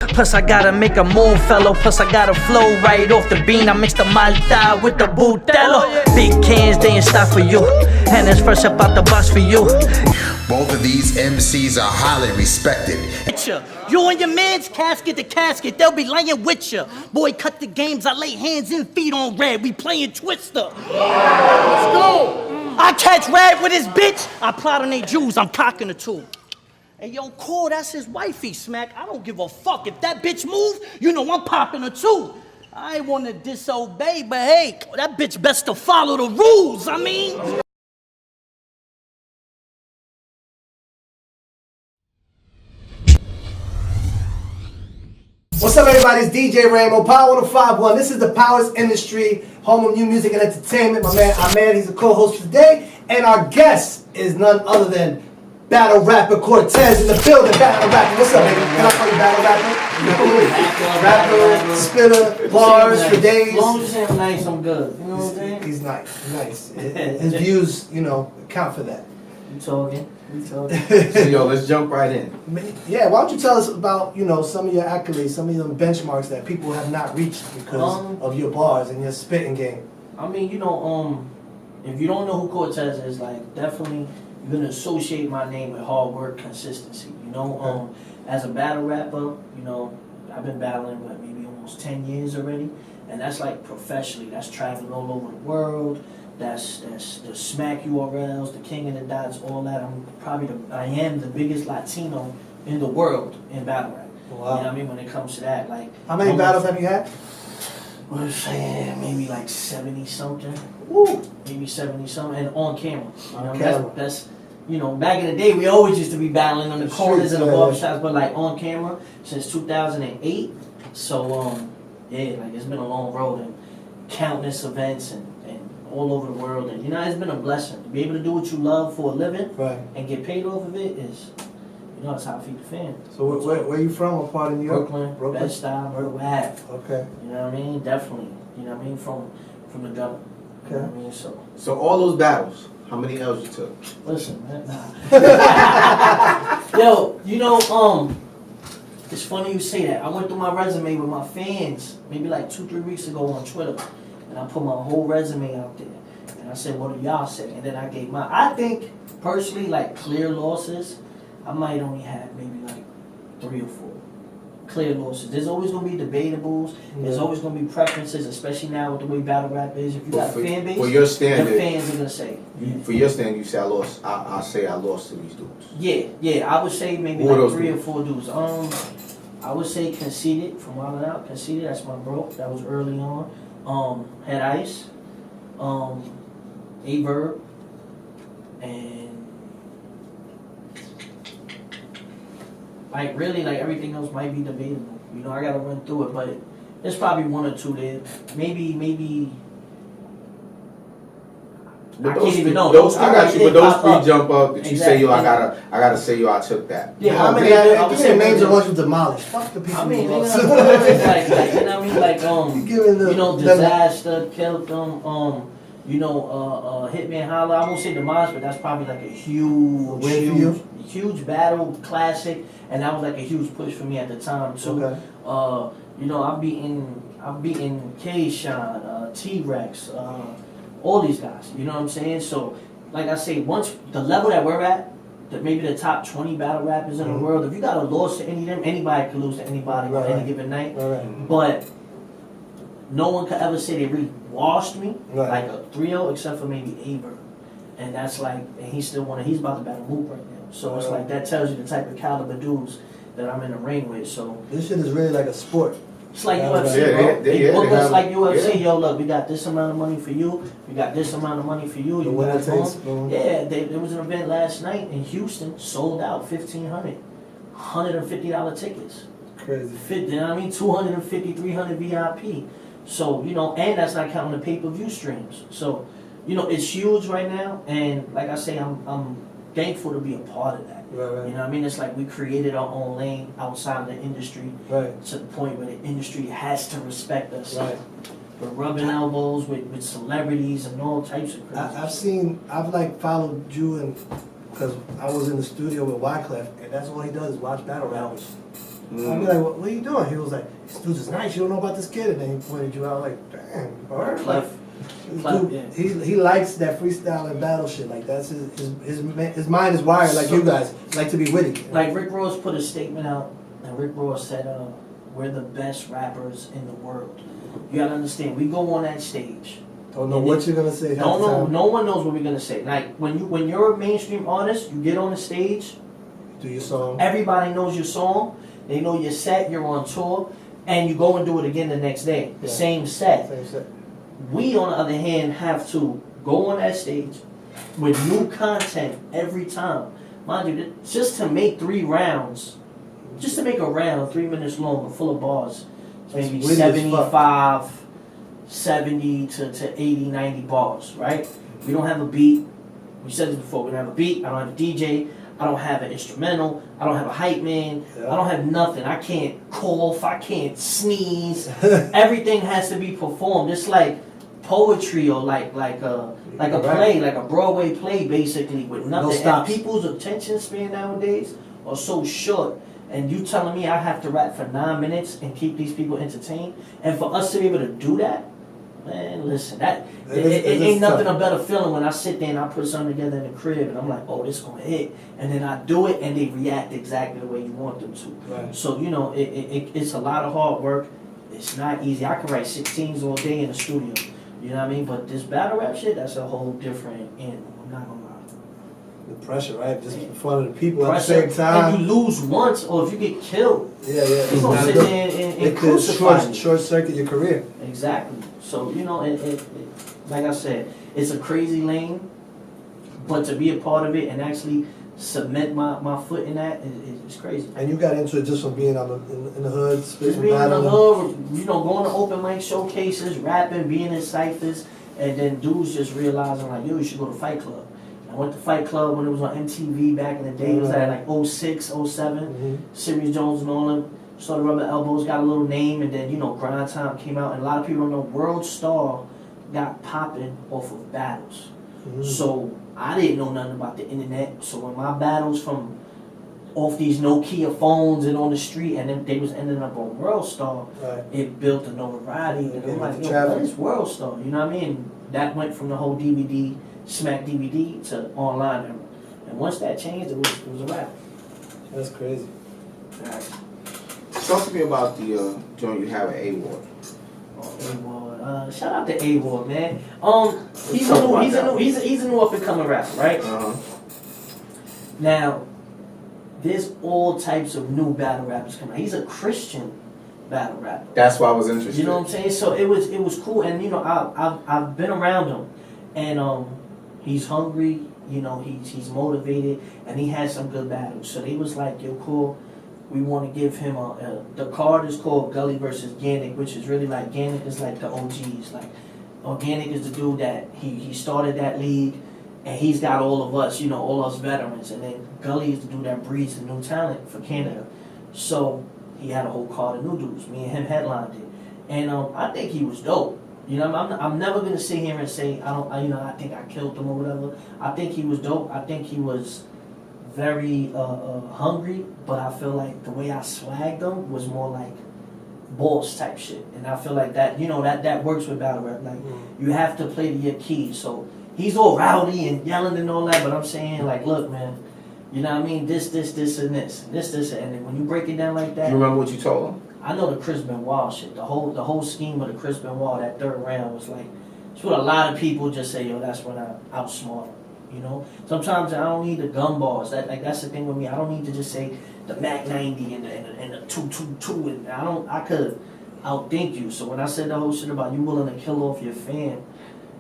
Plus I gotta make a move, fellow. Plus I gotta flow right off the bean. I mix the Malta with the Butelo. Big cans, they in stock for you, and it's fresh up out the box for you. Both of these MCs are highly respected. You and your man's casket to casket, they'll be laying with ya. Boy, cut the games, I lay hands and feet on Red. We playing Twister. Let's go. I catch Red with his bitch. I plot on they Jews, I'm cocking the two. Hey, yo, Cole, that's his wifey, Smack. I don't give a fuck. If that bitch move, you know I'm popping her too. I ain't wanna disobey, but hey, that bitch best to follow the rules, I mean. What's up, everybody? It's DJ Rambo, Power 1051. This is the Powers Industry, home of new music and entertainment. My man Ahmed, he's a co-host today. And our guest is none other than Battle Rapper Cortez in the building. Battle Rapper, what's up, baby? Can I call you Battle Rapper? Rapper, spitter, bars for days. As long as you say nice, I'm good. You know what I'm saying? He's nice. His views, account for that. You talking. So yo, let's jump right in. Yeah, why don't you tell us about, some of your accolades, some of them benchmarks that people have not reached because of your bars and your spitting game. I mean, if you don't know who Cortez is, like, definitely you're gonna associate my name with hard work, consistency. As a battle rapper, I've been battling maybe almost 10 years already, and that's like professionally. That's traveling all over the world. That's the Smack URLs, the King of the Dots, all that. I am the biggest Latino in the world in battle rap. Wow. You know what I mean? When it comes to that, like, how many battles have you had? We're saying maybe like 70 something. Woo. Maybe 70 something, and on camera. Camera. That's back in the day we always used to be battling on the corners and the barbershops, but like on camera since 2008. So it's been a long road and countless events and all over the world, and it's been a blessing to be able to do what you love for a living, right, and get paid off of it. It's how I feed the fans. So where you from? What part of New York? Brooklyn. Bed-Stuy, Myrtle Ave. Okay. You know what I mean? Definitely. You know what I mean? From the gutter. Okay. You know what I mean? So all those battles, how many L's you took? Listen, man. Yo, it's funny you say that. I went through my resume with my fans maybe like 2-3 weeks ago on Twitter. And I put my whole resume out there. And I said, what do y'all say? And then I gave mine. I think, personally, like clear losses, I might only have maybe like 3 or 4 clear losses. There's always going to be debatables. Yeah. There's always going to be preferences, especially now with the way battle rap is. If you got a fan base, for your standard, your fans are going to say. For your standard, you say I lost. I'll say I lost to these dudes. Yeah. I would say maybe like 3 or 4 dudes. I would say Conceited from Wild Out. Conceited, that's my bro. That was early on. Head Ice, A-Verb, and like really like everything else might be debatable. I gotta run through it, but there's probably 1 or 2 there. Maybe. But I can't even know. I got you. But those 3 jump up that you say, yo, I exactly. gotta say, yo, I took that. Yeah, how many? I would say names of ones you demolished. Fuck the people. I mean, you lost. Disaster, killed them. Hitman Holla. I won't say demolished, but that's probably like a huge battle, classic, and that was like a huge push for me at the time too. Okay. I've beaten K-Shine, T-Rex, all these guys. You know what I'm saying? So, like I say, once the level that we're at, maybe the top 20 battle rappers in the world, if you got a loss to any of them, anybody could lose to anybody on any given night. Right. But no one could ever say they really washed me Right. like a 3-0 except for maybe Aver. And that's like, and he's about to battle Mook right now. So it's like, that tells you the type of caliber dudes that I'm in the ring with. So this shit is really like a sport. it's like UFC, bro. They book us like UFC. Yo, look, we got this amount of money for you. We got this amount of money for you. You got home. Yeah, there was an event last night in Houston, sold out, 1,500, $150 tickets. Crazy. You know what I mean? 250, 300 VIP. So, and that's not counting the pay-per-view streams. So, it's huge right now. And like I say, I'm thankful to be a part of that. Right. You know what I mean? It's like we created our own lane outside of the industry to the point where the industry has to respect us. Right. We're rubbing elbows with celebrities and all types of crazy. I've followed you because I was in the studio with Wyclef, and that's all he does is watch battle rappers. I'd be like, what are you doing? He was like, this dude's is nice. You don't know about this kid, and then he pointed you out. Like, damn, alright. Clef. Dude, he likes that freestyle and battle shit. Like that's his mind is wired like you guys like to be witty. Like Rick Ross put a statement out, and Rick Ross said, "We're the best rappers in the world." You gotta understand. We go on that stage. Don't know what you're gonna say. Don't know. No one knows what we're gonna say. Like when you're a mainstream artist, you get on the stage. Do your song. Everybody knows your song. They know your set. You're on tour, and you go and do it again the next day. The same set. Same set. We, on the other hand, have to go on that stage with new content every time. Mind you, just to make 3 rounds, just to make a round 3 minutes long, full of bars, maybe 75, 70 to 80, 90 bars, right? We don't have a beat. We said this before. We don't have a beat. I don't have a DJ. I don't have an instrumental. I don't have a hype man. Yeah. I don't have nothing. I can't cough. I can't sneeze. Everything has to be performed. It's like poetry or like a play, like a Broadway play, basically, with nothing. No stops. And people's attention span nowadays are so short. And you telling me I have to rap for 9 minutes and keep these people entertained? And for us to be able to do that, man, listen, it ain't nothing a better feeling when I sit there and I put something together in the crib and I'm like, oh, this gonna hit, and then I do it and they react exactly the way you want them to. Right. So it's a lot of hard work. It's not easy. I can write 16s all day in the studio. You know what I mean? But this battle rap shit, that's a whole different animal. I'm not gonna lie. The pressure, right? Just in front of the people Pressure, at the same time. and you lose once, or if you get killed, Yeah. you're gonna sit there and It could crucify you. short circuit your career. Exactly. So, it like I said, it's a crazy lane, but to be a part of it and actually cement my foot in that is crazy. And you got into it just from being in the hood, Just spitting, being in the battling. hood, going to open mic showcases, rapping, being in ciphers, and then dudes just realizing like, yo, you should go to Fight Club. I went to Fight Club when it was on MTV back in the day. It was at like 06, 07. Mm-hmm. Serious Jones and all them. Started rubbing elbows, got a little name, and then, Grind Time came out. And a lot of people don't know World Star got popping off of battles. Mm-hmm. So I didn't know nothing about the internet. So when my battles from off these Nokia phones and on the street, and then they was ending up on World Star, Right. it built a notoriety. And I'm like, yo, Travel. what is World Star? You know what I mean? That went from the whole DVD, Smack DVD, to online era. And once that changed, it was a wrap. That's crazy. Talk to me about the joint you have at A-Ward. A-Ward. Shout out to A-Ward, man. He's a new up and coming rapper, right? Now, there's all types of new battle rappers coming out. He's a Christian battle rapper. That's why I was interested. You know what I'm saying? So it was cool, and I've been around him, and he's hungry. He's motivated, and he has some good battles. So they was like, yo, cool. We want to give him the card is called Gully versus Gannick, which is really like Gannick is like the OGs. Like Organic is the dude that he started that league, and he's got all of us, all us veterans. And then Gully is the dude that breeds the new talent for Canada. So he had a whole card of new dudes. Me and him headlined it, and I think he was dope. I'm never gonna sit here and say I think I killed him or whatever. I think he was dope. I think he was very hungry, but I feel like the way I swagged him was more like boss type shit, and I feel like that that works with battle rap. Like you have to play to your key. So he's all rowdy and yelling and all that, but I'm saying like, look, man, you know what I mean? This, and this, and then when you break it down like that, You remember what you told him? I know the Chris Benoit shit. The whole scheme of the Chris Benoit, that third round was like, it's what a lot of people just say, yo, that's when I outsmart him. Sometimes I don't need the gumballs. That's the thing with me. I don't need to just say the Mac 90 and the 222, and I could outthink you. So when I said the whole shit about you willing to kill off your fam,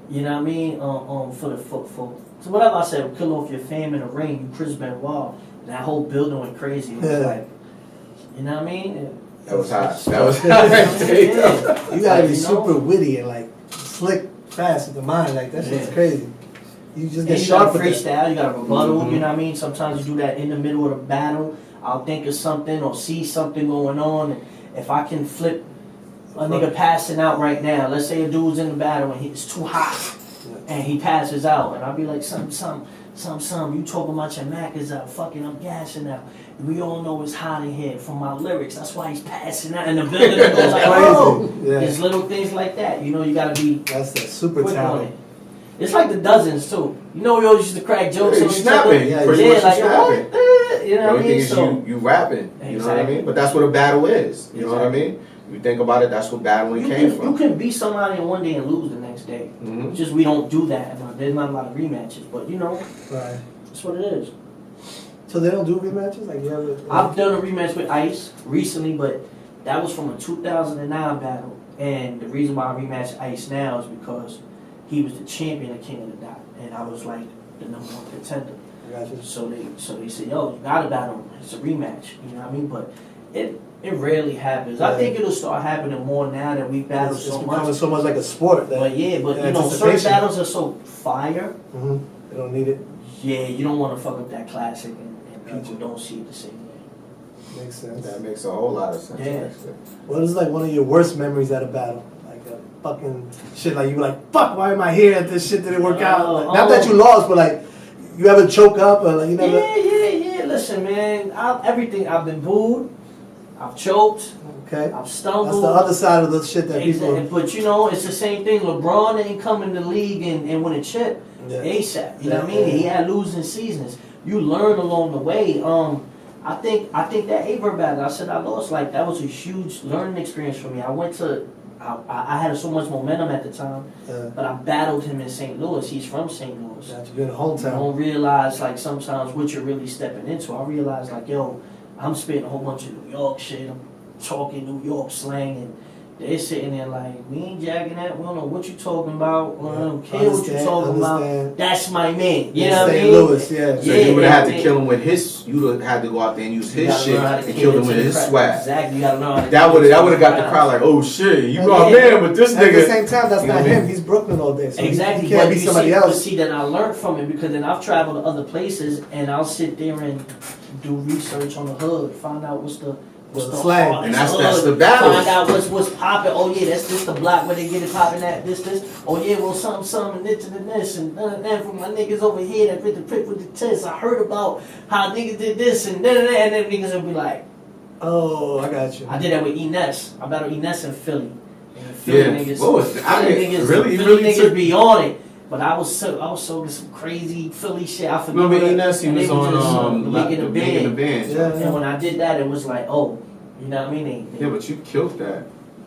you know what I mean? So whatever I said, kill off your fam in the ring, you Chris Benoit, and that whole building went crazy. It was like, you know what I mean? That was hot. That was hot. You gotta be super witty and like slick, fast with the mind. Like that shit's crazy. You just get sharp with freestyle, you got a rebuttal, you know what I mean? Sometimes you do that in the middle of the battle. I'll think of something or see something going on, and if I can flip a nigga passing out right now, let's say a dude's in the battle and it's too hot, and he passes out, and I'll be like, something, you talking about your Mac is out, fucking I'm gassing out. We all know it's hot in here from my lyrics. That's why he's passing out in the building. It goes like, oh, Yeah. there's little things like that. You know, you gotta be That's that super quick on talent. it. It's like the dozens too. You know, we always used to crack jokes Yeah, on you each other. snapping. Yeah, Pretty Yeah, much you like snapping. what? You know The what I only thing mean? is So you rapping. You know what I Exactly. mean? But that's what a battle is. You know what I Exactly. mean? You think about it, that's what battling you came can from. you can beat somebody in one day and lose the next day. Mhm. Just we don't do that. There's not a lot of rematches, but you know, Right. that's what it is. So they don't do rematches? Like you ever? I've done a rematch with Ice recently, but that was from a 2009 battle. And the reason why I rematched Ice now is because he was the champion of King of the Dot, and I was like the #1 contender. I got you. So they said, yo, you gotta battle him. It's a rematch. You know what I mean? But it rarely happens. I Right. think it'll start happening more now that we battle It's so becoming much. so much like a sport. That, But yeah, but the you know, certain anticipation. battles are so fire. Mhm. They don't need it. Yeah, you don't want to fuck up that classic, and people Gotcha. don't see it the same way. Makes sense. That makes a whole lot of sense. Yeah. actually. What is like one of your worst memories at a battle? Like a fucking shit, like you were like, fuck, why am I here at this shit didn't work out? Like, not that you lost, but like, you ever choke up or like you never... Yeah. Listen, man, everything, I've been booed, I've choked, Okay. I've stumbled. That's the other side of the shit that people... Exactly. But you know, it's the same thing. LeBron ain't come in the league and win a chip Yeah. ASAP. You know what I Yeah, mean? yeah. He had losing seasons. You learn along the way. I think that Aver battle, I said I lost. Like that was a huge learning experience for me. I had so much momentum at the time, but I battled him in St. Louis. He's from St. Louis. Got you. You're in the You hometown. don't realize like sometimes what you're really stepping into. I realized like, yo, I'm spitting a whole bunch of New York shit. I'm talking New York slang, and they're sitting there like, we ain't jacking that. We don't know what you talking about. We don't care what you talking about. That's my man. You know what I mean? St. Louis, yeah. So you would have had to kill him with his. You would have had to go out there and use his shit and kill him with his swag. Exactly. You gotta learn how to That would have got the crowd like, oh shit, you my man, but this At the nigga. same time, that's You know not what I him. mean? He's Brooklyn all day. So Exactly, He can't but be you somebody see, else. But see, then I learned from it because then I've traveled to other places and I'll sit there and do research on the hood, find out what's the slang. hardest And that's hood, the battle. Find out what's popping. Oh yeah, this the block where they get it popping at. This. Oh yeah, well some and this and this and then from my niggas over here that fit the prick with the test. I heard about how niggas did this and then niggas will be like, Oh, I got you. I did that with Ines. I battled Ines in Philly. And the Philly Yeah. niggas, What was that? I Philly mean, niggas, really- Philly really niggas took- be on it. But I was sold to some crazy Philly shit. I forget. Remember what- Ines? He and was they was just, on making the band. Yeah. And when I did that, it was like, oh, you know what I mean? Yeah, but you killed that.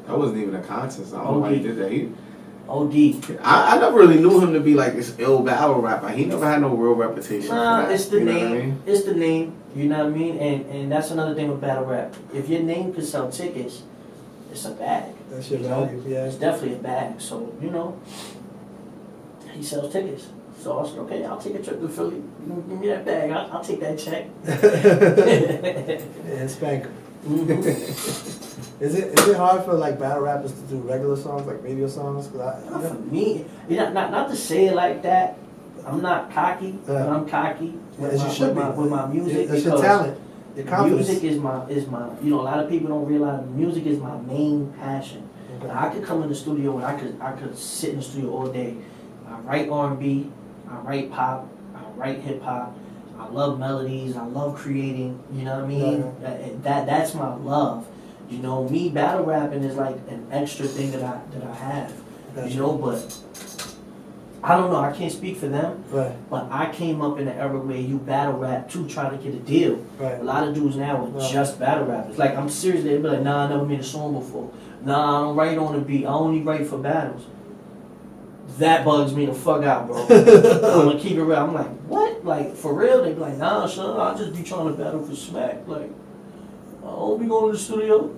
That wasn't even a contest. I don't know why you did that. OD. I never really knew him to be like this ill battle rapper. He never had no real reputation. Nah, for that, it's the you know name. what I mean? It's the name. You know what I mean? And that's another thing with battle rap. If your name could sell tickets, it's a bag. That's your You know? value, yeah. It's definitely a bag. So, you know, he sells tickets. So I said, okay, I'll take a trip to Philly. Give me that bag. I'll take that check. Yeah, spank 'em. Mhm. Is it hard for like battle rappers to do regular songs, like radio songs? Cause Not for me, you know, not to say it like that. I'm not cocky, but Yeah. I'm cocky with, as you should be. with my music. That's your because talent, your confidence. music is my you know, a lot of people don't realize music is my main passion. Okay. I could come in the studio and I could sit in the studio all day. I write R&B, I write pop, I write hip hop. I love melodies. I love creating. You know what I mean? That's my love. You know, me battle rapping is like an extra thing that I have. Gotcha. You know, but I don't know. I can't speak for them. Right, But I came up in an era where you battle rap to try to get a deal. right. A lot of dudes now are Right. just battle rappers. Like I'm serious. They'd be like, nah, I never made a song before. Nah, I don't write on the beat. I only write for battles. That bugs me the fuck out, bro. I'm gonna keep it real. I'm like, what? Like, for real? They be like, nah, son, I just be trying to battle for smack. Like, I don't be going to the studio.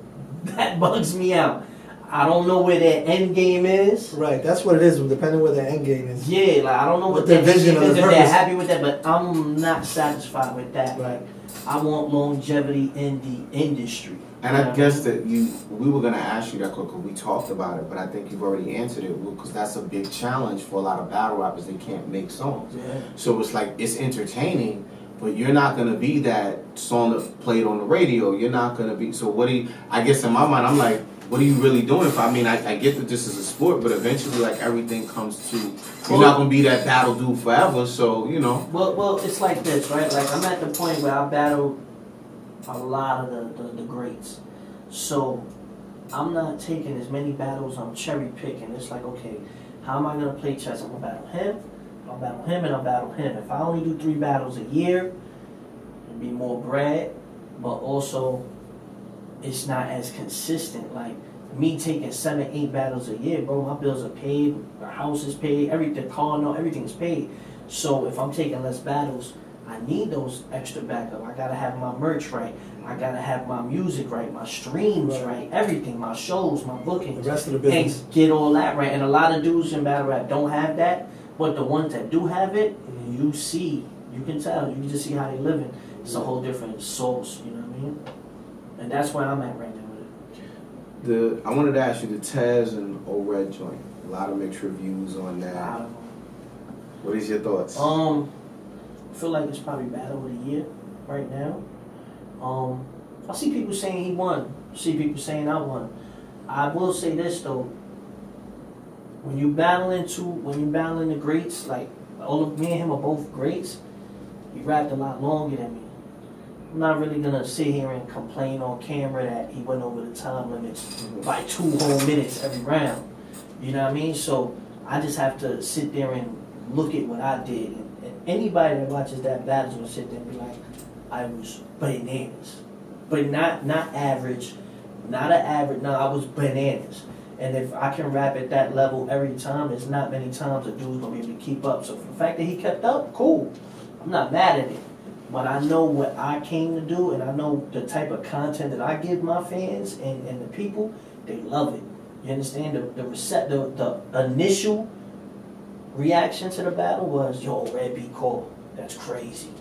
That bugs me out. I don't know where their end game is. Right, that's what it is, depending where the end game is. Yeah, like, I don't know what What their their vision vision or is, the if they're purpose. happy with that, but I'm not satisfied with that. Right. Like, I want longevity in the industry. And I guess that we were gonna ask you that because we talked about it, but I think you've already answered it because that's a big challenge for a lot of battle rappers. They can't make songs, Yeah. so it's like it's entertaining, but you're not gonna be that song that played on the radio. You're not gonna be. So what do you? I guess in my mind, I'm like, what are you really doing? I mean, I get that this is a sport, but eventually, like, everything comes to, you're not gonna be that battle dude forever. So you know. Well, it's like this, right? Like I'm at the point where I battle a lot of the greats, so I'm not taking as many battles. I'm cherry picking. It's like, okay, how am I gonna play chess? I'm gonna battle him, I'll battle him, and I'll battle him. If I only do 3 battles a year, it'd be more bread, but also it's not as consistent. Like me taking 7, 8 battles a year, bro, my bills are paid, my house is paid, everything, car note, everything's paid. So if I'm taking less battles, I need those extra backup. I gotta have my merch right. I gotta have my music right, my streams right, everything, my shows, my bookings. The rest of the business. And get all that right. And a lot of dudes in battle rap don't have that, but the ones that do have it, you see, you can tell, you can just see how they living. It's a whole different source, you know what I mean? And that's where I'm at right now with it. I wanted to ask you the Taz and O-Red joint. A lot of mixed reviews on that. What is your thoughts? I feel like it's probably battle of the year right now. I see people saying he won. I see people saying I won. I will say this though. When you battling the greats, like all of me and him are both greats, he rapped a lot longer than me. I'm not really gonna sit here and complain on camera that he went over the time limits by 2 whole minutes every round. You know what I mean? So I just have to sit there and look at what I did. And anybody that watches that battle is gonna sit there and be like, I was bananas. But not average, not an average, no, I was bananas. And if I can rap at that level every time, there's not many times a dude's gonna be able to keep up. So for the fact that he kept up, cool. I'm not mad at it. But I know what I came to do, and I know the type of content that I give my fans and the people, they love it. You understand? The initial reaction to the battle was, yo, Red beat Cole. That's crazy.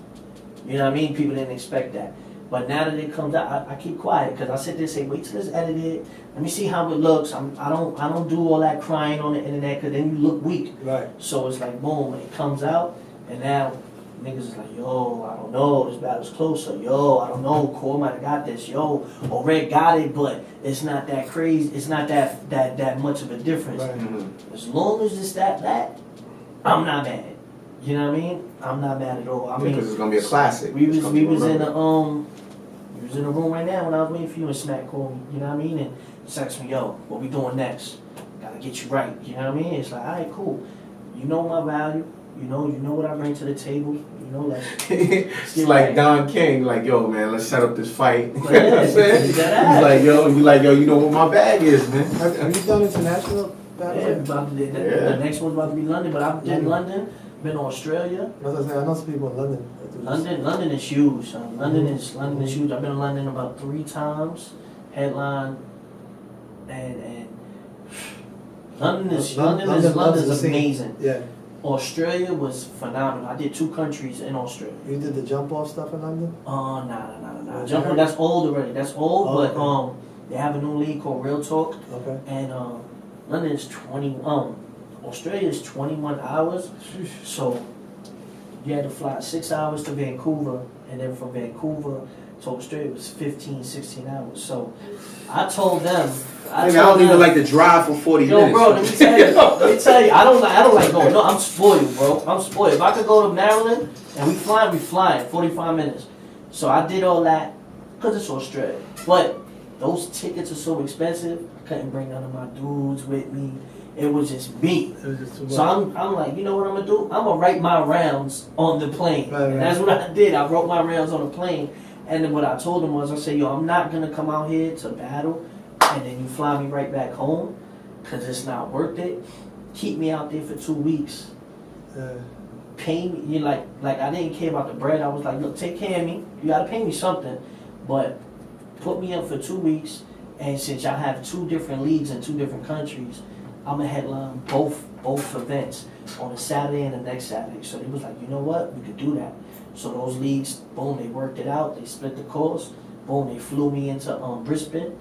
You know what I mean? People didn't expect that. But now that it comes out, I keep quiet because I sit there and say, wait till it's edited. Let me see how it looks. I don't do all that crying on the internet because then you look weak. Right. So it's like, boom, it comes out, and now niggas is like, yo, I don't know, this battle's closer. Yo, I don't know, Cole might have got this. Yo, or Red got it, but it's not that crazy. It's not that much of a difference. Right. Mm-hmm. As long as it's that, I'm not mad. You know what I mean? I'm not mad at all. I mean, because it's gonna be a classic. we was in the room right now when I was waiting for you and Smack called me. You know what I mean? And he asked me, yo, what we doing next? Gotta get you right. You know what I mean? It's like, all right, cool. You know my value. You know what I bring to the table. You know, like it's like right. Don King, like, yo, man, let's set up this fight. Yeah, You know what I'm saying? you gotta He's like, yo, you know what my bag is, man. Have you done international battles? Yeah, the next one's about to be London, but I've been London, been Australia. I know some people in London that do this. London is huge. London is huge. I've been to London about 3 times, headline, and London's amazing. Yeah. Australia was phenomenal. I did 2 countries in Australia. You did the jump off stuff in London? Nah. Jumping, that's old already. That's old, Oh, but they have a new league called Real Talk, Okay. and London is Australia is 21 hours. So you had to fly 6 hours to Vancouver, and then from Vancouver to Australia was 15, 16 hours. So I told them, I don't even like to drive for 40 minutes. yo, bro, let me tell you, I don't like going. No, I'm spoiled, bro. I'm spoiled. If I could go to Maryland and we flying 45 minutes. So I did all that because it's Australia. But those tickets are so expensive, I couldn't bring none of my dudes with me. It was just me. It was just too much. So I'm like, you know what I'm gonna do? I'm gonna write my rounds on the plane. Right. And that's what I did. I wrote my rounds on the plane. And then what I told them was, I said, yo, I'm not gonna come out here to battle and then you fly me right back home because it's not worth it. Keep me out there for 2 weeks. Pay me. You like I didn't care about the bread. I was like, look, take care of me. You gotta pay me something, but put me up for 2 weeks. And since y'all have 2 different leagues in 2 different countries, I'm gonna headline both events on a Saturday and the next Saturday. So they was like, you know what, we could do that. So those leagues, boom, they worked it out. They split the cost. Boom, they flew me into Brisbane.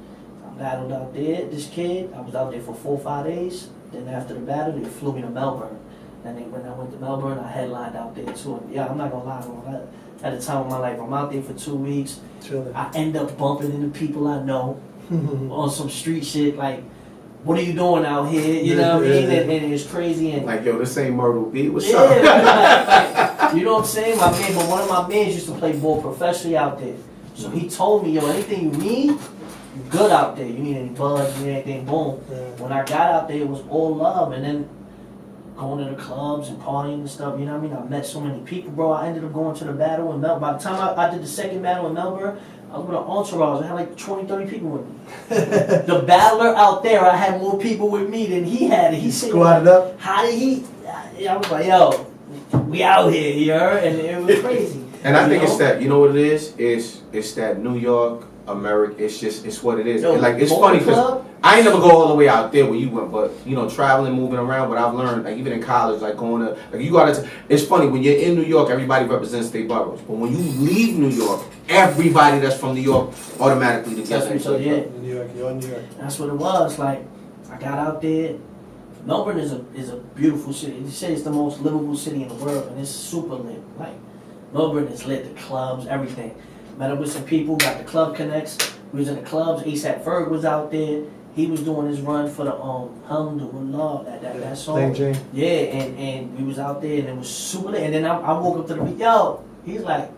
I battled out there. This kid, I was out there for 4 or 5 days. Then after the battle, they flew me to Melbourne. And then when I went to Melbourne, I headlined out there too. And yeah, I'm not gonna lie, bro. At the time of my life, I'm out there for 2 weeks. Chilling. I end up bumping into people I know. on some street shit. Like, what are you doing out here? You know what I mean? And it's crazy. And Like, yo, this ain't Myrtle Beach. What's yeah, up? like, you know what I'm saying? My man, but one of my mans used to play ball professionally out there. So he told me, yo, anything you need, you good out there. You need any buds, you need anything, boom. Yeah. When I got out there, it was all love. And then going to the clubs and partying and stuff, you know what I mean? I met so many people, bro. I ended up going to the battle in Melbourne. By the time I did the second battle in Melbourne, I was with an entourage. I had like 20, 30 people with me. The battler out there, I had more people with me than he had. He said, Squatted up? how did he? I was like, yo, we out here, you heard? And it was crazy. And I think You it's know? that, you know what it is? It's that New York, America, it's what it is. Yo, And like, it's Bowling funny because Club? I ain't never go all the way out there where you went, but, you know, traveling, moving around, but I've learned, like, even in college, like, going to, like, you gotta, it's funny, when you're in New York, everybody represents their boroughs. But when you leave New York, everybody that's from New York automatically together. So, yeah. New York, you're in New York. That's what it was. Like, I got out there. Melbourne is a beautiful city. They say it's the most livable city in the world, and it's super lit. Like, Melbourne is lit, the clubs, everything. Met up with some people, got the club connects. We was in the clubs. ASAP Ferg was out there. He was doing his run for the Alhamdulillah, that song. Plain Jane. Yeah, and we was out there, and it was super lit. And then I woke up to the beat. Yo, he's like,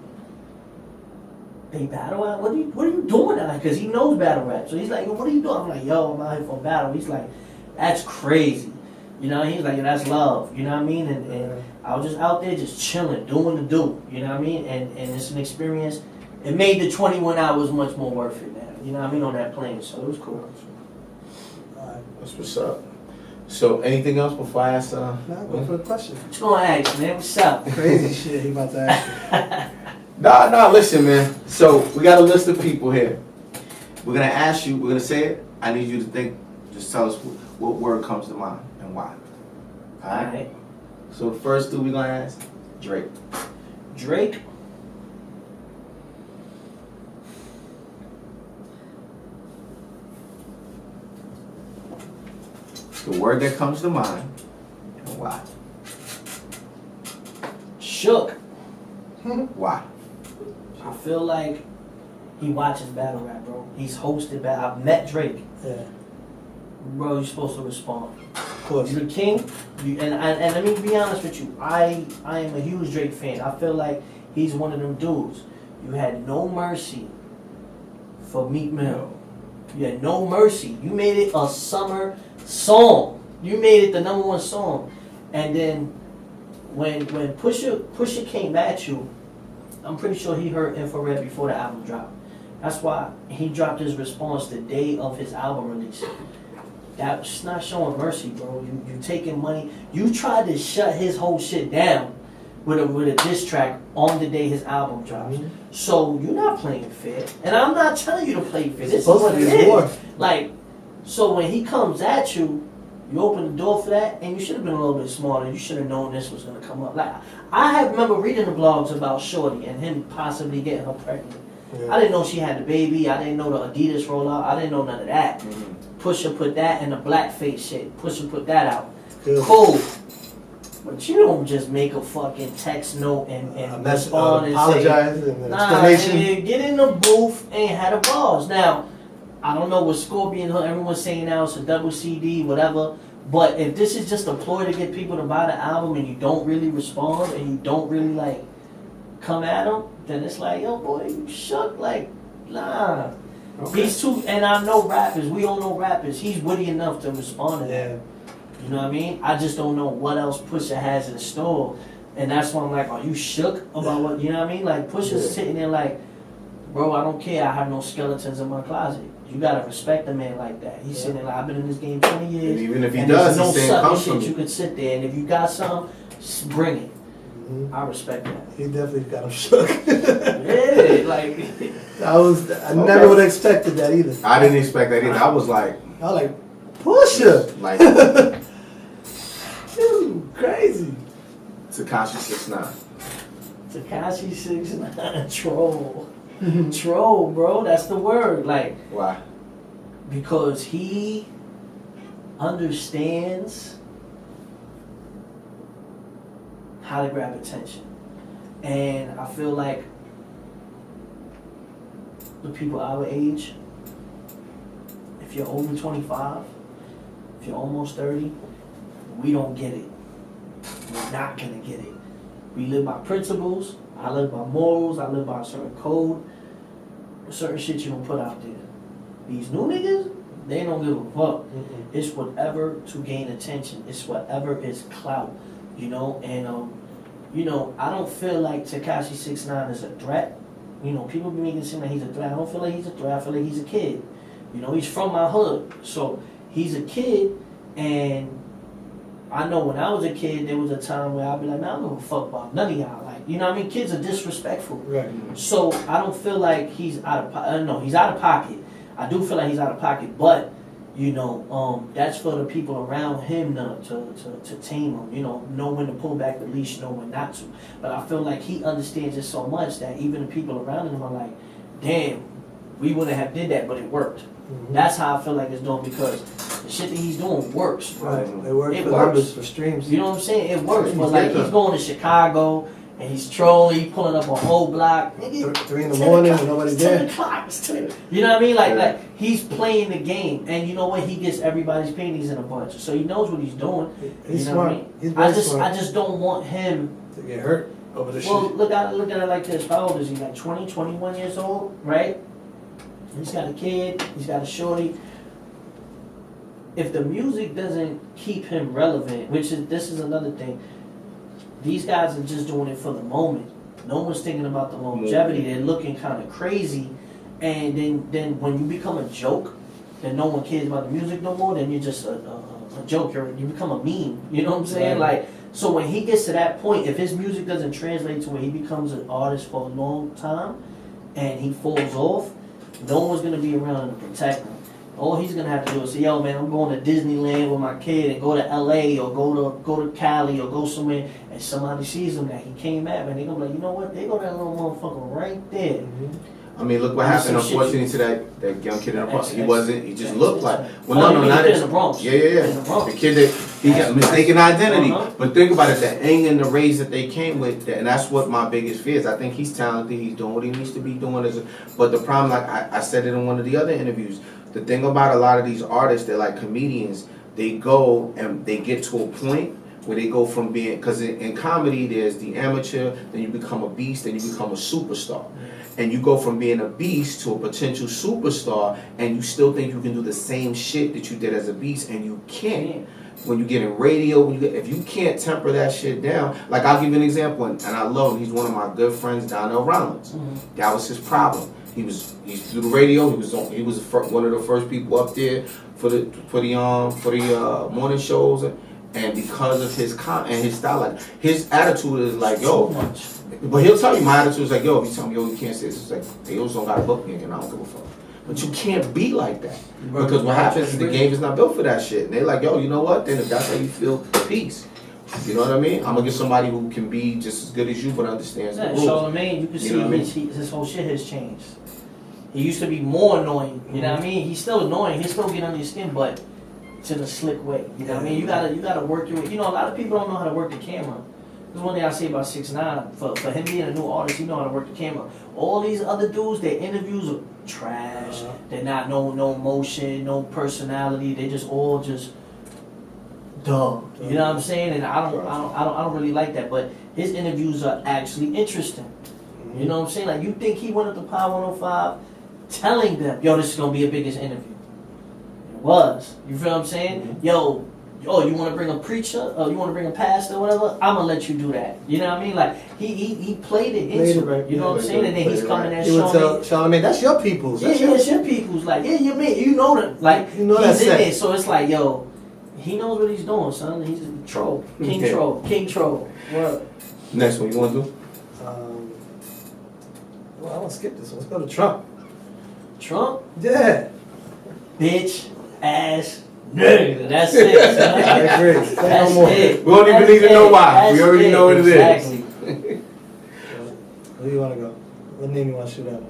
they battle out? What are you doing now? Because he knows battle rap. So he's like, yo, what are you doing? I'm like, yo, I'm out here for a battle. He's like, that's crazy. You know, he's like, yo, that's love. You know what I mean? And I was just out there just chilling, doing the do. You know what I mean? And it's an experience. It made the 21 hours much more worth it now. You know what I mean? On that plane. So it was cool. That's what's up. So, anything else before I ask? Nah, go for the question. What you gonna ask, man? What's up? Crazy shit he about to ask you. Nah, listen, man. So, we got a list of people here. We're gonna ask you, we're gonna say it. I need you to think, just tell us what word comes to mind and why. Alright? So, the first dude we're gonna ask, Drake. Drake. The word that comes to mind and why. Shook. Why? I feel like he watches battle rap, bro. He's hosted battle. I've met Drake. Yeah, Bro, you're supposed to respond. of course. You're the king. And let me be honest with you. I am a huge Drake fan. I feel like he's one of them dudes. You had no mercy for Meek Mill. You had no mercy. You made it a summer song. You made it the #1 song. And then when Pusha came at you, I'm pretty sure he heard Infrared before the album dropped. That's why he dropped his response the day of his album release. That's not showing mercy, bro. You taking money. You tried to shut his whole shit down with a diss track on the day his album drops. Mhm. So you're not playing fair. And I'm not telling you to play fair. This is Supposed what to it be war. is. Like, so when he comes at you, you open the door for that, and you should have been a little bit smarter. You should have known this was gonna come up. Like, I remember reading the blogs about Shorty and him possibly getting her pregnant. Yeah. I didn't know she had the baby. I didn't know the Adidas rollout. I didn't know none of that. Pusha put that in the blackface shit. Pusha put that out. Good. Cool. But you don't just make a fucking text note and respond and apologize say, and an nah, explanation. nigga, get in the booth and had a balls. Now, I don't know what Scorpion, everyone's saying now it's a double CD, whatever. But if this is just a ploy to get people to buy the album and you don't really respond and you don't really like come at them, then it's like, yo, boy, you shook. Like, nah. Okay. He's too, and I know rappers. We all know rappers. He's witty enough to respond to that. Yeah. You know what I mean? I just don't know what else Pusha has in store. And that's why I'm like, are you shook about what, you know what I mean? Like, Pusha's sitting there like, bro, I don't care. I have no skeletons in my closet. You gotta respect a man like that. He's sitting there like, I've been in this game 20 years. And even if he and does, there's he's no saying, sucking come shit. from You me. could sit there, and if you got some, bring it. Mhm. I respect that. He definitely got him shook. Yeah, like, I never would have expected that either. I didn't expect that either. I was like, I was like, Pusha. like Dude, crazy. Tekashi 6ix9ine. Tekashi 6ix9ine troll. Troll, bro. That's the word. Like, Why? because he understands how to grab attention. And I feel like the people our age, if you're over 25, if you're almost 30, we don't get it. We're not gonna get it. We live by principles. I live by morals. I live by a certain code. Certain shit you don't put out there. These new niggas, they don't give a fuck. It's whatever to gain attention. It's whatever is clout, you know. And you know, I don't feel like Tekashi 6ix9ine is a threat. You know, people be making it seem like he's a threat. I don't feel like he's a threat. I feel like he's a kid. You know, he's from my hood, so he's a kid. And I know when I was a kid, there was a time where I'd be like, man, I don't give a fuck about none of y'all. Like, you know what I mean? Kids are disrespectful. Right. So I don't feel like he's out of pocket. No, he's out of pocket. I do feel like he's out of pocket, but you know, that's for the people around him to tame him. You know when to pull back the leash, know when not to. But I feel like he understands it so much that even the people around him are like, damn, we wouldn't have did that, but it worked. That's how I feel like it's doing, because the shit that he's doing works. Right. It works It for works. numbers, for streams. You know what I'm saying? It works. But like, he's going to Chicago and he's trolling, he's pulling up a whole block. Nigga, 3 in the morning and nobody's it's there. 10 o'clock. It's 10. You know what I mean? Like he's playing the game, and you know what? He gets everybody's panties in a bunch, so he knows what he's doing. He's you know smart. What I mean? He's very smart. I just don't want him To get hurt over the Well, shit. look at it like this. How old is he? Like 20, 21 years old, right? He's got a kid. He's got a shorty. If the music doesn't keep him relevant, this is another thing. These guys are just doing it for the moment. No one's thinking about the longevity. They're looking kind of crazy, and then when you become a joke, then no one cares about the music no more. Then you're just a joke. You become a meme. You know what I'm saying? Right. Like, so when he gets to that point, if his music doesn't translate to where he becomes an artist for a long time, and he falls off, no one's gonna be around to protect him. All he's gonna have to do is say, "Yo, man, I'm going to Disneyland with my kid, and go to LA or go to Cali or go somewhere," and somebody sees him that he came at, and they gonna be like, "You know what? They go that little motherfucker right there." I mean, look what There's happened, some shit unfortunately, to that young kid in the Bronx. He wasn't, he just Ex- looked like, ex- well, oh, no, you not mean in the Bronx? Yeah. In the Bronx. The kid that, he got mistaken identity. Uh-huh. But think about it, the anger and the rage that they came with, and that's what my biggest fear is. I think he's talented, he's doing what he needs to be doing. But the problem, like I said it in one of the other interviews, the thing about a lot of these artists, they're like comedians, they go and they get to a point where they go from being, because in comedy there's the amateur, then you become a beast, then you become a superstar. And you go from being a beast to a potential superstar, and you still think you can do the same shit that you did as a beast, and you can't. When you get in radio, if you can't temper that shit down, like I'll give you an example, and I love him. He's one of my good friends, Donnell Rollins. That was his problem. He's through the radio. He was one of the first people up there for the morning shows, and because of his and his style, like his attitude is like, yo. But he'll tell you my attitude is like, yo, if you tell me, yo, you can't say this, it's like, they also don't gotta book me again, I don't give a fuck. But you can't be like that. Because what happens is the game is not built for that shit. And they're like, yo, you know what? Then if that's how you feel, peace. You know what I mean? I'm gonna get somebody who can be just as good as you, but understands the rules. Charlamagne, you can see know what I mean? his whole shit has changed. He used to be more annoying, you know what I mean? He's still annoying, he still get under your skin, but to the slick way. You know what I mean? You gotta work your way. You know, a lot of people don't know how to work the camera. There's one thing I say about 6ix9ine, for him being a new artist, he know how to work the camera. All these other dudes, their interviews are trash. They're not no emotion, no personality. They just all just dumb. You know what I'm saying? And I don't really like that. But his interviews are actually interesting. You know what I'm saying? Like, you think he went up to Power 105 telling them, yo, this is gonna be a biggest interview. It was. You feel what I'm saying? Yo, you want to bring a preacher? Or you want to bring a pastor or whatever? I'm going to let you do that. You know what I mean? Like, he played it into it. You know what I'm saying? And then he's coming and He would tell showing Charlamagne, that's your people's. yeah, it's your people's. Like, yeah, you mean, you know them. Like, You know he's that in set. there. So it's like, yo, he knows what he's doing, son. He's a troll. King Yeah. troll. King troll. Word. Next one, you want to do? Well, I want to skip this one. Let's go to Trump. Trump? Yeah. Bitch. Ass. Nigga. That's it, son. I agree. Say no That's more. it. We don't even That's need to know it. why. That's We already know what it is. Exactly. Where do you want to go? What name you want to shoot at?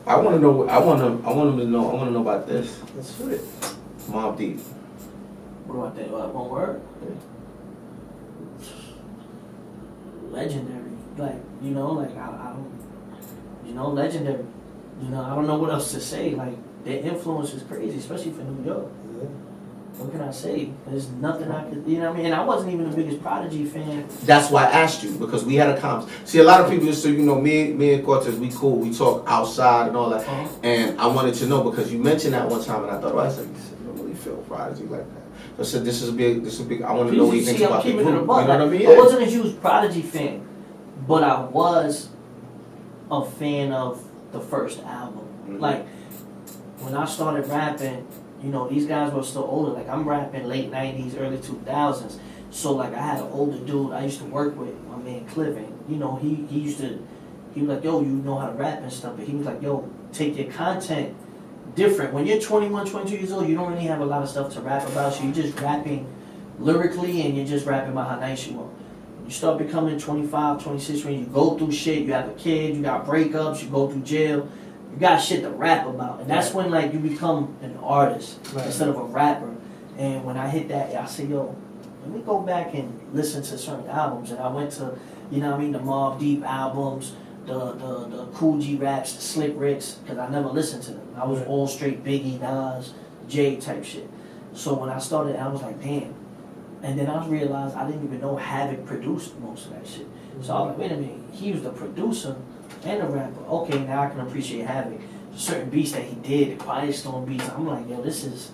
I want to know. I want to know about this. Let's shoot it. Mobb Deep. What about that? One word? Legendary. Like, you know, like, I don't, you know, legendary. You know, I don't know what else to say. Like, their influence is crazy, especially for New York. What can I say? There's nothing I could, you know what I mean? And I wasn't even the biggest Prodigy fan. That's why I asked you, because we had a conversation. See, a lot of people just say, you know, me and Cortez, we cool, we talk outside and all that. And I wanted to know, because you mentioned that one time, and I thought, I said, you don't really feel Prodigy like that. So I said, this is a big, I want to know what he thinks about the group. You know what I mean? I wasn't a huge Prodigy fan, but I was a fan of the first album. Like, when I started rapping, you know, these guys were still older. Like, I'm rapping late 90s, early 2000s. So, like, I had an older dude I used to work with, my man Cliff, and, you know, he was like, yo, you know how to rap and stuff. But he was like, yo, take your content different. When you're 21, 22 years old, you don't really have a lot of stuff to rap about. So you're just rapping lyrically, and you're just rapping about how nice you are. You start becoming 25, 26, when you go through shit, you have a kid, you got breakups, you go through jail. You got shit to rap about, and that's when like you become an artist instead of a rapper. And when I hit that, I said, yo, let me go back and listen to certain albums. And I went to, you know what I mean, the Mobb Deep albums, the Cool G raps, the Slick Ricks, because I never listened to them. I was all straight Biggie, Nas, Jay type shit. So when I started, I was like, damn. And then I realized I didn't even know Havoc produced most of that shit. So I was like, wait a minute, he was the producer and the rapper. Okay, now I can appreciate Havoc. Certain beats that he did, the Quiet Storm beats, I'm like, yo, this is,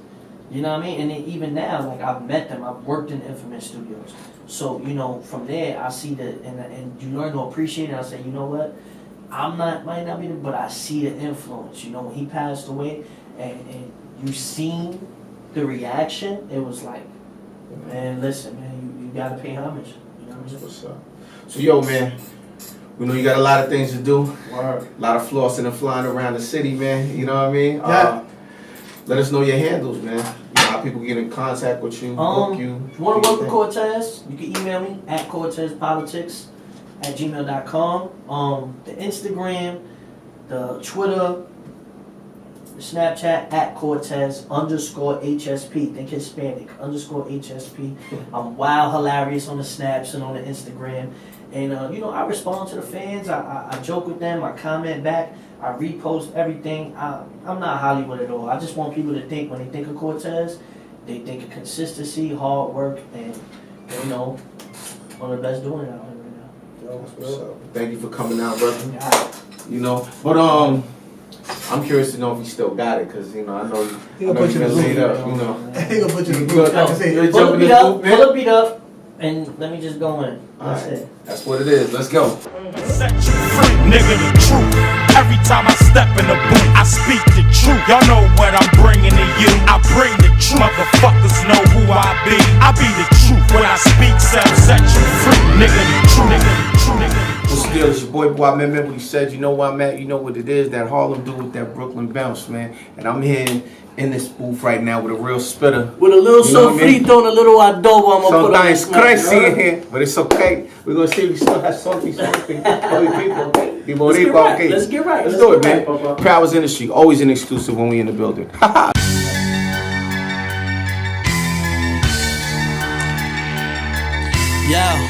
you know what I mean? And then even now, like, I've met them, I've worked in Infamous Studios. So, you know, from there, I see that, and you learn to appreciate it. I say, you know what? Might not be, but I see the influence. You know, when he passed away, and you seen the reaction, it was like, man, listen, man, you gotta pay homage. You know what I mean? What's up? So, yo, man, we know you got a lot of things to do. Word. A lot of flossing and flying around the city, man. You know what I mean? Yeah. Let us know your handles, man. You know how people get in contact with you, book you. If you want to work with Cortez, you can email me at cortezpolitics@gmail.com. The Instagram, the Twitter, the Snapchat at Cortez_HSP. Think Hispanic _HSP. I'm wild hilarious on the snaps and on the Instagram. And, you know, I respond to the fans. I joke with them. I comment back. I repost everything. I'm not Hollywood at all. I just want people to think, when they think of Cortez, they think of consistency, hard work, and, you know, one of the best doing it out here right now. So, thank you for coming out, brother. Yeah. You know, but I'm curious to know if he still got it, because, you know, I know He gonna put you in the laid booth. up, you know. He gonna put you in the booth. I can see it. Pull the beat up, and let me just go in. That's Alright. it. That's what it is. Let's go. Set you free, nigga, the truth. Every time I step in the booth, I speak the truth. Y'all know what I'm bringing to you. I bring the truth. Motherfuckers know who I be. I be the truth. When I speak, set you free, nigga, the truth. Nigga, the truth. Nigga, the truth. What's the deal? It's your boy, I remember what he said. You know where I'm at. You know what it is. That Harlem dude with that Brooklyn bounce, man. And I'm here in this booth right now with a real spitter. With a little You know what I mean? sofrito and a little adobo, I'm gonna put on Sometimes crazy in here, but it's okay. We're gonna see if we still have something. Holy people, okay? The Boricua, okay. Let's get right. Let's do it, man. Powers Industry, always an exclusive when we in the building. Yeah.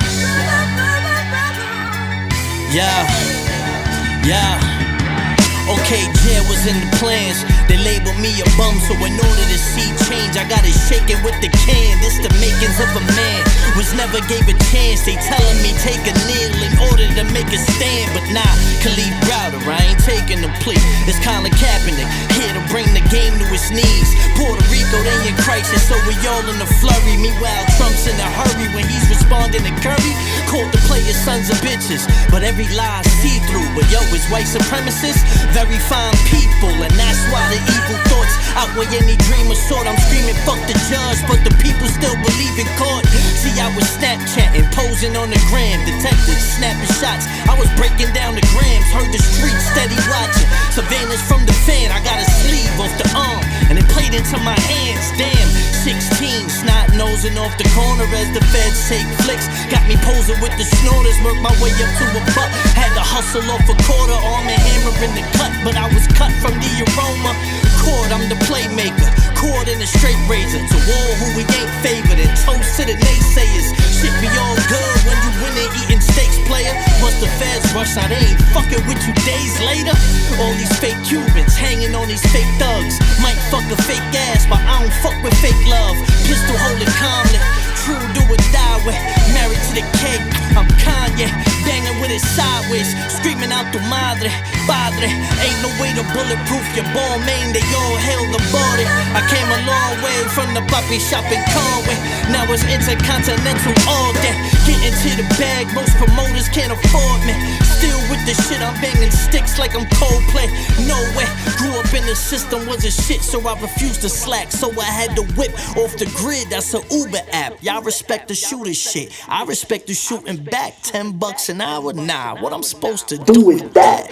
Okay, jail was in the plans. They labeled me a bum, so in order to see change, I got it shaking with the can. This the makings of a man. Was never gave a chance. They telling me take a kneel in order to make a stand, but nah, Khalid Browder, I ain't taking a plea. It's Colin Kaepernick, here to bring the game to its knees. Puerto Rico, they in crisis, so we all in a flurry. Meanwhile, Trump's in a hurry when he's responding to Curry. Called the players sons of bitches, but every lie see-through. But yo, it's white supremacists, very fine people, and that's why the evil thoughts outweigh any dream of sort. I'm screaming, fuck the judge, but the people still believe in court. See, I was Snapchatting, posing on the gram, detectives snapping shots. I was breaking down the grams, heard the streets steady watching. Savannah's from the fan, I got a sleeve off the arm, and it played into my hands. Damn, 16, snot nosing off the corner as the feds take flicks. Got me posing with the snorters, worked my way up to a buck. Had to hustle off a quarter, arm and hammer in the cut, but I was cut from the aroma. Cord, I'm the playmaker, cord in a straight razor. To war who we ain't favored, and toast to the naysayers. Shit be all good when you winning, eating steaks. player. Once the feds rush out, they ain't fucking with you days later. All these fake Cubans hanging on these fake thugs. Might fuck a fake ass, but I don't fuck with fake love. Pistol holding calmly, true do or die with. Married to the cake, I'm Kanye. Banging with it sideways, screaming out tu madre, padre. Ain't no way to bulletproof your ball main, they all hail the body. I came a long way from the puppy shop in Conway. Now it's intercontinental all day. Getting to the bag, most promoters can't afford me. Still with the shit, I'm banging sticks like I'm Coldplay. No way, grew up in the system, wasn't shit, so I refused to slack. So I had to whip off the grid, that's an Uber app. Y'all respect the shooter shit, I respect the shooting back. $10 an hour, nah, what I'm supposed to do with that?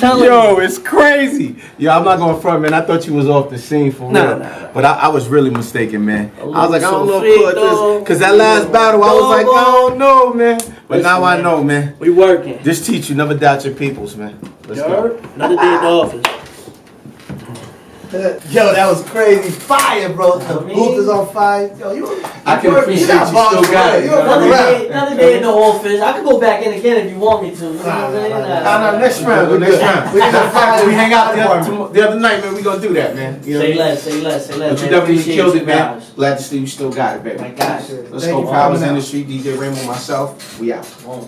Yo, it's crazy. Yo, I'm not gonna front, man. I thought you was off the scene for real. Nah. But I was really mistaken, man. I was like, I don't know So if Cortez, because that last battle, I was like, I don't know, man. But now I know, man. We working. Just teach you, never doubt your peoples, man. Let's go. Another day in the office. Yo, that was crazy. Fire, bro. The booth is on fire. Yo, I can appreciate you still got it. Another day in the office. I could go back in again if you want me to. You know what I'm saying? No, next round. Next round. We hang out the other night, man. We gonna do that, man. You know Say less. But you definitely killed it, man. Glad to see you still got it, baby. My gosh. Let's go. Powers Industry, DJ Raymond, myself. We out. Boom.